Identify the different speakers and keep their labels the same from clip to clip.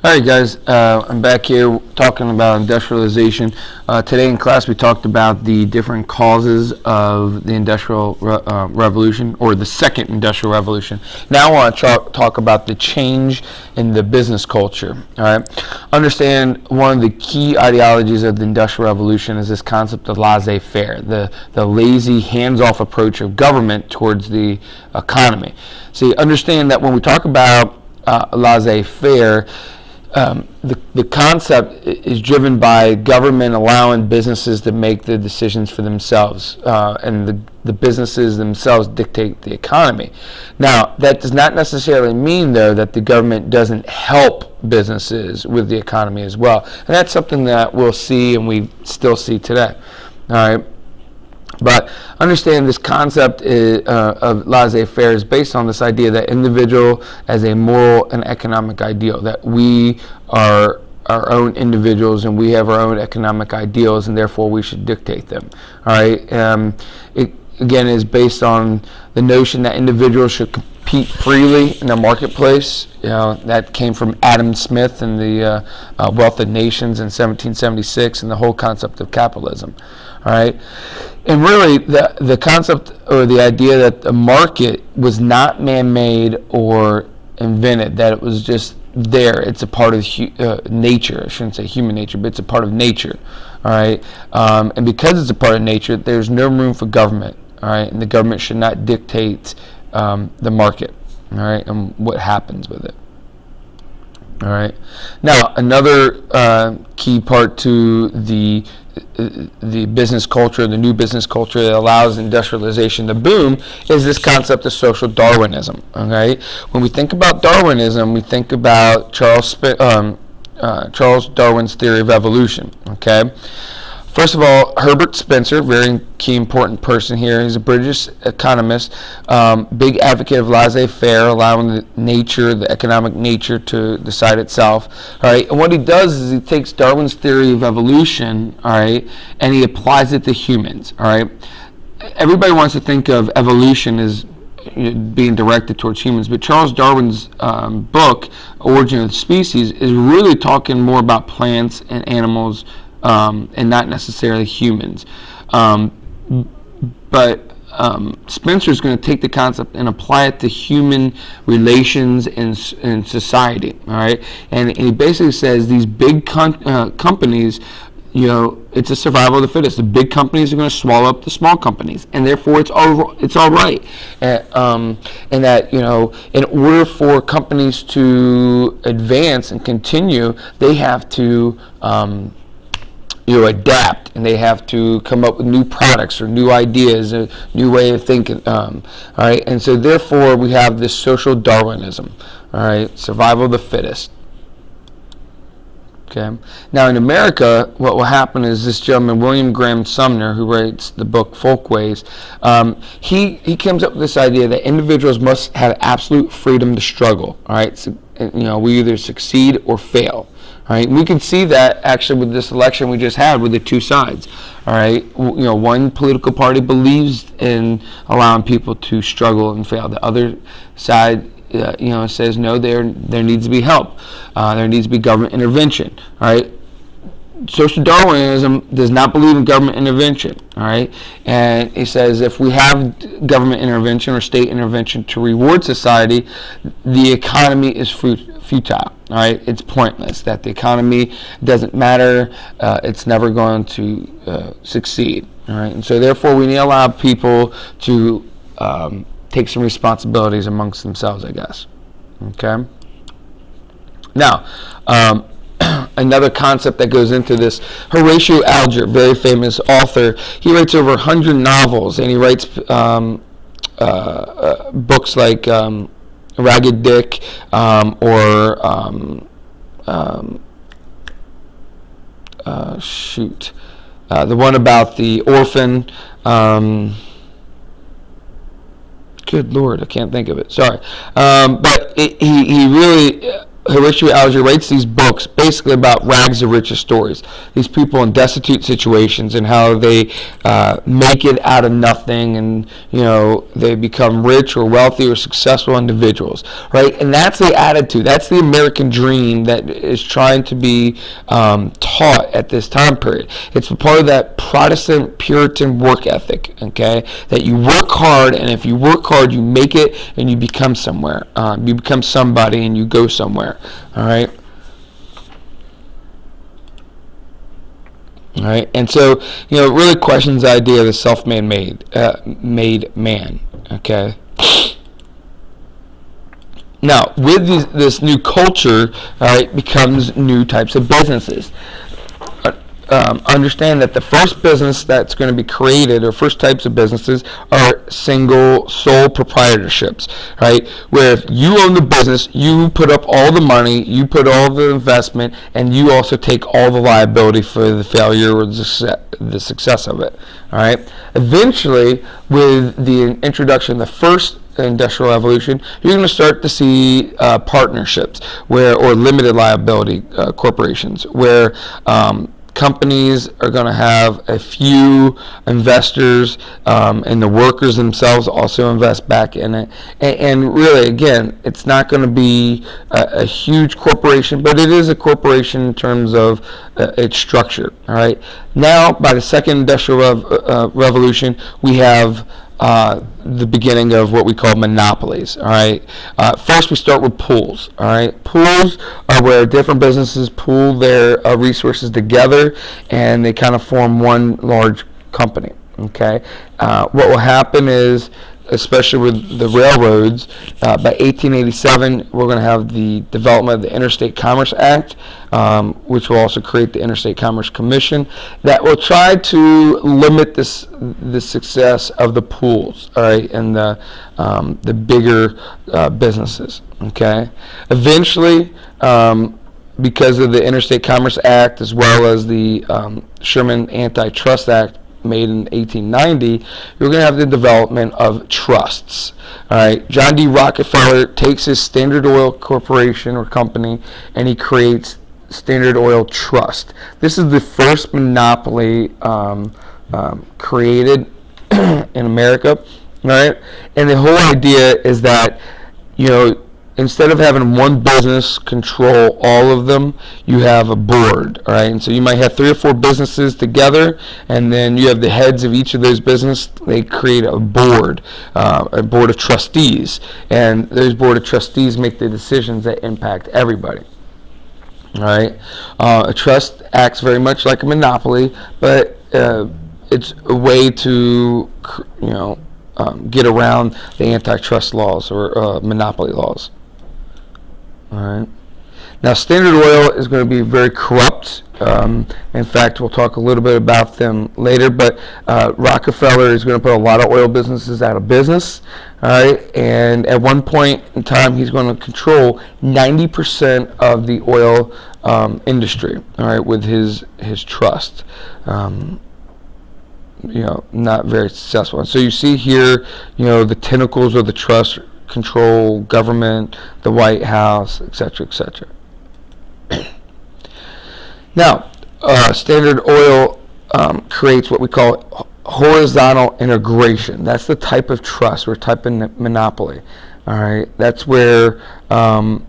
Speaker 1: All right, guys. I'm back here talking about industrialization. Today in class, we talked about the different causes of the industrial revolution, or the second industrial revolution. Now, I want to talk about the change in the business culture. All right. Understand one of the key ideologies of the industrial revolution is this concept of laissez-faire, the lazy, hands-off approach of government towards the economy. See, understand that when we talk about laissez-faire, the concept is driven by government allowing businesses to make the decisions for themselves, and the businesses themselves dictate the economy. Now, that does not necessarily mean, though, that the government doesn't help businesses with the economy as well. And that's something that we'll see and we still see today. All right. But understand this concept of laissez-faire is based on this idea that individual as a moral and economic ideal, that we are our own individuals and we have our own economic ideals, and therefore we should dictate them. All right. It again is based on the notion that individuals should compete freely in the marketplace. You know, that came from Adam Smith and the Wealth of Nations in 1776, and the whole concept of capitalism. All right. And really, the concept or the idea that the market was not man-made or invented, that it was just there. It's a part of nature. I shouldn't say human nature, but it's a part of nature. All right. And because it's a part of nature, there's no room for government. All right. And the government should not dictate the market. All right. And what happens with it. All right. Now, another key part to the business culture, the new business culture that allows industrialization to boom, is this concept of social Darwinism. Okay, when we think about Darwinism, we think about Charles Darwin's theory of evolution. Okay. First of all, Herbert Spencer, very key important person here. He's a British economist, big advocate of laissez-faire, allowing the economic nature to decide itself. All right, and what he does is he takes Darwin's theory of evolution, all right, and he applies it to humans. All right, everybody wants to think of evolution as being directed towards humans, but Charles Darwin's book, Origin of the Species, is really talking more about plants and animals. And not necessarily humans. But Spencer is going to take the concept and apply it to human relations in society. All right, and he basically says these big companies, you know, it's a survival of the fittest. The big companies are going to swallow up the small companies, and therefore it's all right. And that, you know, in order for companies to advance and continue, they have to adapt, and they have to come up with new products or new ideas, a new way of thinking. All right, and so therefore we have this social Darwinism. All right, survival of the fittest. Okay. Now in America, what will happen is this gentleman, William Graham Sumner, who writes the book Folkways, he comes up with this idea that individuals must have absolute freedom to struggle. All right, so, you know, we either succeed or fail. All right, we can see that actually with this election we just had with the two sides. All right, you know, one political party believes in allowing people to struggle and fail. The other side, you know, says no. There needs to be help. There needs to be government intervention. All right. Social Darwinism does not believe in government intervention. All right, and he says if we have government intervention or state intervention to reward society, the economy is futile. All right, it's pointless. That the economy doesn't matter. It's never going to succeed. All right, and so therefore we need to allow people to take some responsibilities amongst themselves, I guess. Okay. Now, another concept that goes into this, Horatio Alger, very famous author, he writes over 100 novels, and he writes books like Ragged Dick, or the one about the orphan. Good Lord, I can't think of it. Sorry, but he really Horatio Alger writes these books basically about rags to riches stories. These people in destitute situations and how they make it out of nothing, and they become rich or wealthy or successful individuals, right? And that's the attitude. That's the American dream that is trying to be taught at this time period. It's a part of that Protestant Puritan work ethic. Okay, that you work hard, and if you work hard, you make it, and you become somewhere. You become somebody, and you go somewhere. All right. All right. And so, it really questions the idea of the self-made made man. Okay. Now, with this new culture, all right, becomes new types of businesses. Understand that the first business that's going to be created, or first types of businesses, are single sole proprietorships, right? Where if you own the business, you put up all the money, you put all the investment, and you also take all the liability for the failure or the success of it, all right? Eventually, with the introduction of the first industrial revolution, you're going to start to see partnerships or limited liability corporations where companies are going to have a few investors, and the workers themselves also invest back in it. And really, again, it's not going to be a huge corporation, but it is a corporation in terms of its structure. All right. Now, by the second industrial revolution, we have the beginning of what we call monopolies. All right. First, we start with pools. All right. Pools are where different businesses pool their resources together, and they kind of form one large company. Okay. What will happen is, especially with the railroads, by 1887, we're going to have the development of the Interstate Commerce Act, which will also create the Interstate Commerce Commission, that will try to limit the success of the pools, all right, and the bigger businesses. Okay, eventually, because of the Interstate Commerce Act as well as the Sherman Antitrust Act, made in 1890, you're going to have the development of trusts. All right, John D. Rockefeller takes his Standard Oil Corporation or company, and he creates Standard Oil Trust. This is the first monopoly created in America. All right, and the whole idea is that instead of having one business control all of them, you have a board, all right? And so you might have 3 or 4 businesses together, and then you have the heads of each of those businesses. They create a board of trustees, and those board of trustees make the decisions that impact everybody. All right, a trust acts very much like a monopoly, but it's a way to get around the antitrust laws or monopoly laws. All right. Now, Standard Oil is going to be very corrupt. In fact, we'll talk a little bit about them later. But Rockefeller is going to put a lot of oil businesses out of business. All right. And at one point in time, he's going to control 90% of the oil industry. All right, with his trust. Not very successful. And so you see here, the tentacles of the trust control government, the White House, etc., etc. Now, Standard Oil creates what we call horizontal integration. That's the type of trust or type of monopoly. All right, that's where all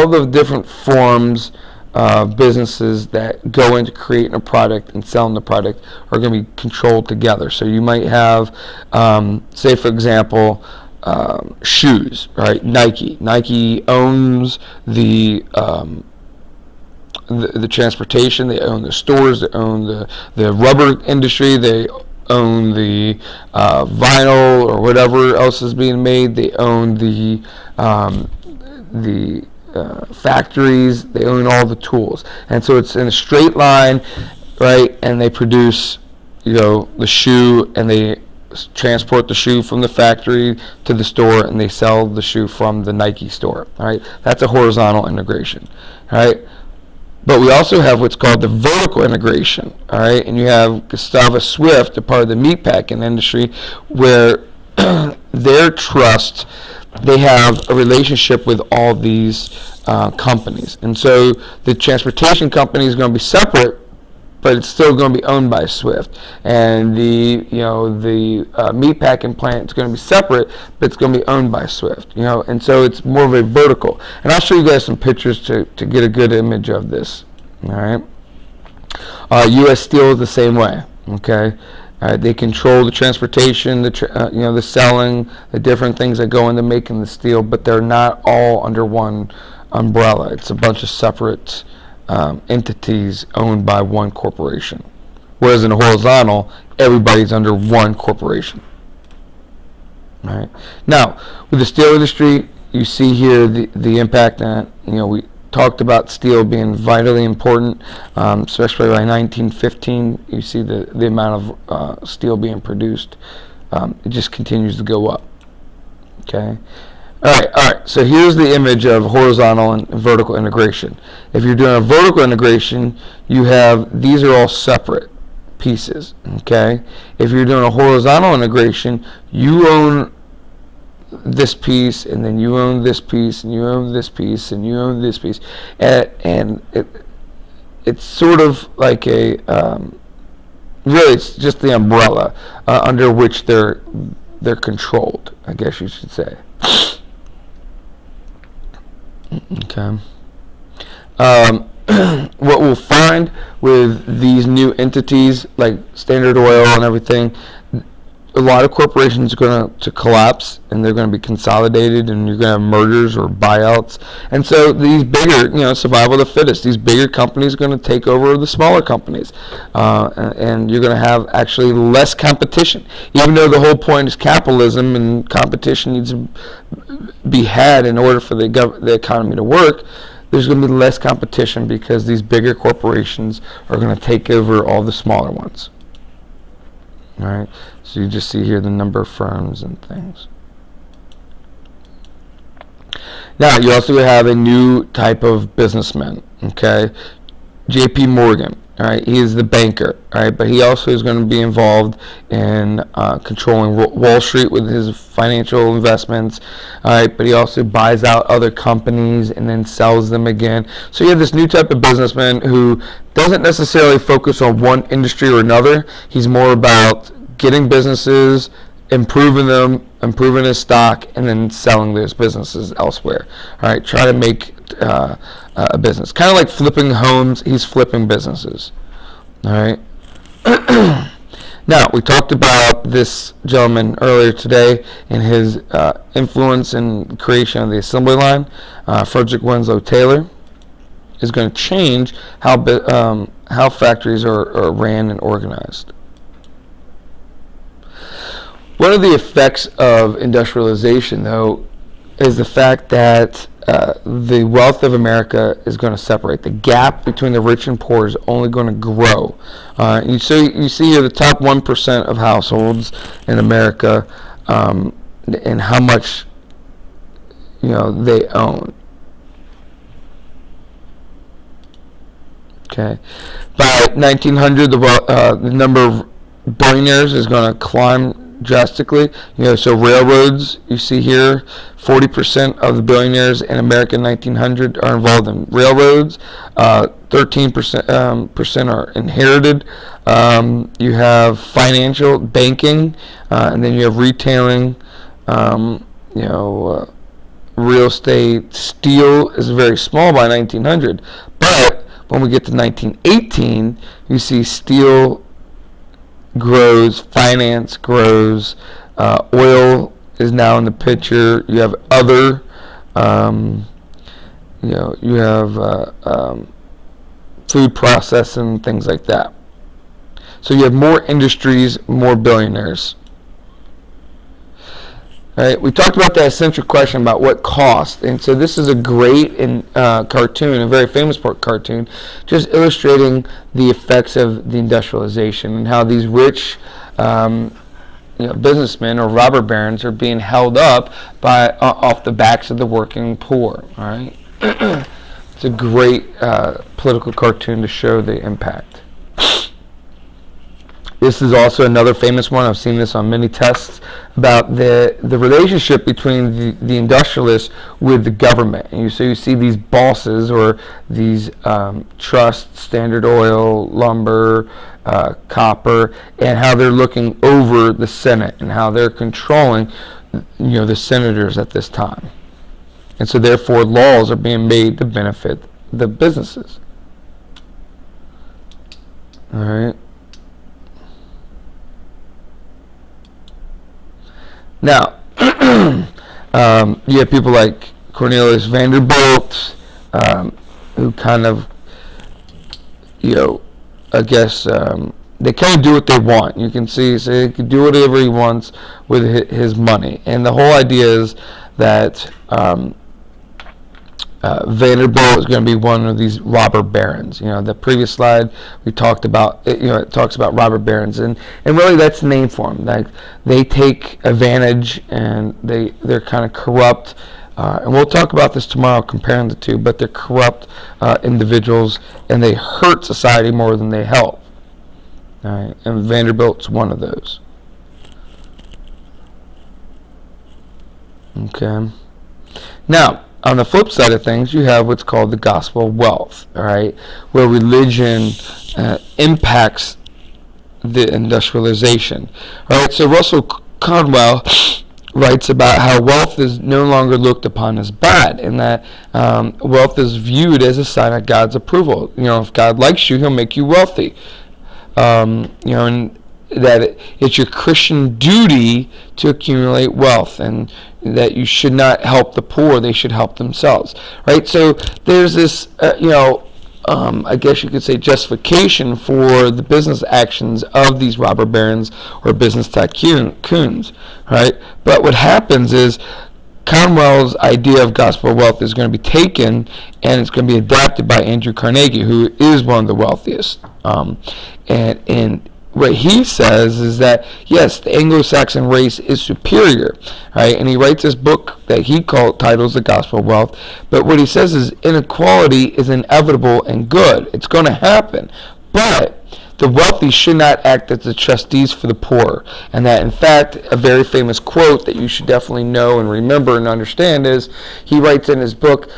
Speaker 1: the different forms businesses that go into creating a product and selling the product are going to be controlled together. So you might have, say for example, shoes, right? Nike owns the transportation. They own the stores. They own the rubber industry. They own the vinyl or whatever else is being made. They own the factories. They own all the tools, and so it's in a straight line, right? And they produce, the shoe, and they transport the shoe from the factory to the store, and they sell the shoe from the Nike store. All right, that's a horizontal integration. All right, but we also have what's called the vertical integration. All right, and you have Gustavus Swift, a part of the meatpacking industry, where their trust, they have a relationship with all these companies. And so the transportation company is going to be separate, but it's still going to be owned by Swift. And the meatpacking plant is going to be separate, but it's going to be owned by Swift. And so it's more of a vertical. And I'll show you guys some pictures to get a good image of this. All right. U.S. Steel is the same way. Okay. They control the transportation, the selling, the different things that go into making the steel, but they're not all under one umbrella. It's a bunch of separate entities owned by one corporation. Whereas in a horizontal, everybody's under one corporation. All right. Now, with the steel industry, you see here the impact that, we talked about steel being vitally important, especially by 1915. You see the amount of steel being produced. It just continues to go up. Okay. All right. So here's the image of horizontal and vertical integration. If you're doing a vertical integration, these are all separate pieces. Okay. If you're doing a horizontal integration, you own this piece, and then you own this piece, and you own this piece, and you own this piece, and it's sort of like really it's just the umbrella under which they're controlled, I guess you should say. Okay. What we'll find with these new entities like Standard Oil and everything, a lot of corporations are going to collapse, and they're going to be consolidated, and you're going to have mergers or buyouts. And so these bigger, survival of the fittest, these bigger companies are going to take over the smaller companies. And you're going to have actually less competition. Even though the whole point is capitalism and competition needs to be had in order for the economy to work, there's going to be less competition because these bigger corporations are going to take over all the smaller ones. All right, so you just see here the number of firms and things. Now, you also have a new type of businessman, okay? J.P. Morgan, all right? He is the banker, all right? But he also is going to be involved in controlling Wall Street with his financial investments, all right? But he also buys out other companies and then sells them again. So you have this new type of businessman who doesn't necessarily focus on one industry or another. He's more about getting businesses, improving them, improving his stock, and then selling those businesses elsewhere. All right, try to make a business. Kind of like flipping homes, he's flipping businesses. All right. Now, we talked about this gentleman earlier today and his influence in the creation of the assembly line. Frederick Winslow Taylor is going to change how factories are ran and organized. One of the effects of industrialization, though, is the fact that the wealth of America is going to separate. The gap between the rich and poor is only going to grow. You see here the top 1% of households in America and how much they own. Okay, by 1900, the number of billionaires is going to climb drastically. So railroads, you see here, 40% of the billionaires in America in 1900 are involved in railroads. 13% are inherited. You have financial banking, and then you have retailing. Real estate. Steel is very small by 1900, but when we get to 1918, you see steel grows, finance grows, oil is now in the picture. You have other, you have food processing, things like that. So you have more industries, more billionaires. All right, we talked about that central question about what cost, and so this is a great cartoon, a very famous cartoon, just illustrating the effects of the industrialization and how these rich businessmen or robber barons are being held up by off the backs of the working poor. All right, it's a great political cartoon to show the impact. This is also another famous one. I've seen this on many tests about the relationship between the industrialists with the government. And so you see these bosses or these trusts, Standard Oil, lumber, copper, and how they're looking over the Senate and how they're controlling, the senators at this time. And so therefore laws are being made to benefit the businesses. All right. Now, you have people like Cornelius Vanderbilt, who kind of, I guess, they kind of do what they want. You can see, so he can do whatever he wants with his money. And the whole idea is that Vanderbilt is going to be one of these robber barons. The previous slide we talked about, it talks about robber barons, and really that's the name for them. Like, they take advantage and they're kind of corrupt. And we'll talk about this tomorrow, comparing the two. But they're corrupt individuals, and they hurt society more than they help. All right, and Vanderbilt's one of those. Okay. Now, on the flip side of things, you have what's called the gospel of wealth, all right, where religion impacts the industrialization. All right, so Russell Conwell writes about how wealth is no longer looked upon as bad, and that wealth is viewed as a sign of God's approval. If God likes you, He'll make you wealthy. And that it's your Christian duty to accumulate wealth, and that you should not help the poor; they should help themselves. Right? So there's this, I guess you could say, justification for the business actions of these robber barons or business tycoons. Right? But what happens is, Conwell's idea of gospel wealth is going to be taken, and it's going to be adapted by Andrew Carnegie, who is one of the wealthiest. And what he says is that, yes, the Anglo-Saxon race is superior, right? And he writes this book that he titles The Gospel of Wealth. But what he says is inequality is inevitable and good. It's going to happen. But the wealthy should not act as the trustees for the poor. And that, in fact, a very famous quote that you should definitely know and remember and understand is, he writes in his book,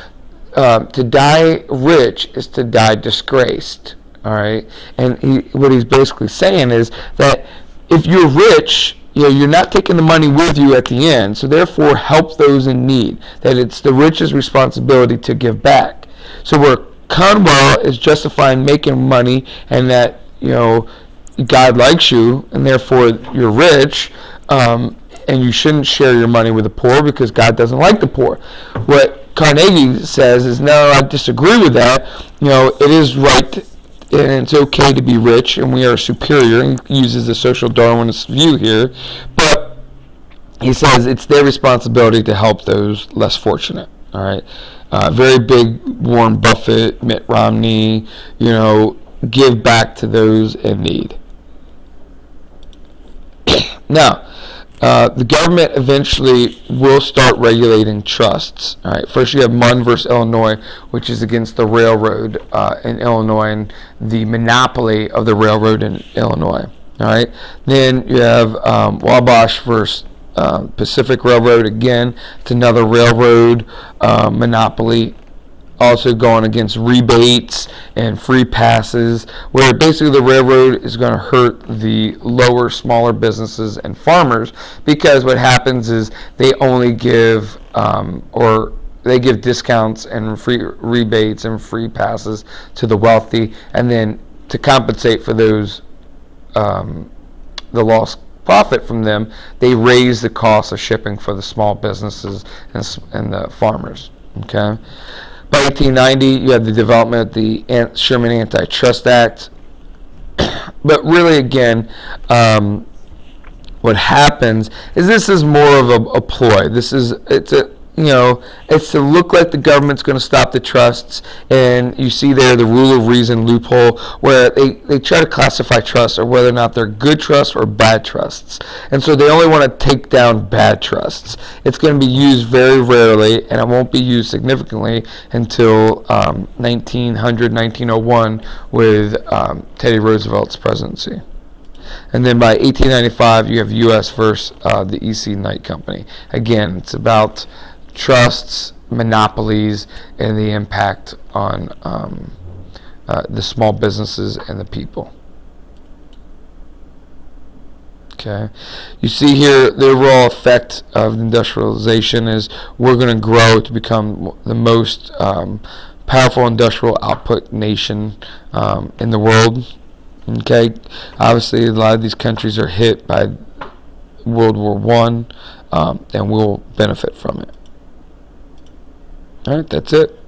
Speaker 1: to die rich is to die disgraced. All right, and what he's basically saying is that if you're rich, you're not taking the money with you at the end. So therefore, help those in need. That it's the rich's responsibility to give back. So where Conwell is justifying making money, and that God likes you, and therefore you're rich, and you shouldn't share your money with the poor because God doesn't like the poor. What Carnegie says is, no, I disagree with that. It is right. And it's okay to be rich, and we are superior. He uses the social Darwinist view here, but he says it's their responsibility to help those less fortunate. All right, very big Warren Buffett, Mitt Romney, give back to those in need. Now, the government eventually will start regulating trusts. All right. First, you have Munn versus Illinois, which is against the railroad in Illinois and the monopoly of the railroad in Illinois. All right. Then you have Wabash versus Pacific Railroad. Again, it's another railroad monopoly. Also going against rebates and free passes, where basically the railroad is going to hurt the lower, smaller businesses and farmers, because what happens is they only give they give discounts and free rebates and free passes to the wealthy, and then to compensate for those the lost profit from them, they raise the cost of shipping for the small businesses and the farmers. Okay. By 1890, you had the development of the Sherman Antitrust Act. But really, again, what happens is this is more of a ploy. It's to look like the government's going to stop the trusts, and you see there the rule of reason loophole, where they try to classify trusts or whether or not they're good trusts or bad trusts. And so they only want to take down bad trusts. It's going to be used very rarely, and it won't be used significantly until 1901 with Teddy Roosevelt's presidency. And then by 1895, you have U.S. versus the E.C. Knight Company. Again, it's about trusts, monopolies, and the impact on the small businesses and the people. Okay, you see here the overall effect of industrialization is we're going to grow to become the most powerful industrial output nation in the world. Okay, obviously a lot of these countries are hit by World War I, and we'll benefit from it. All right, that's it.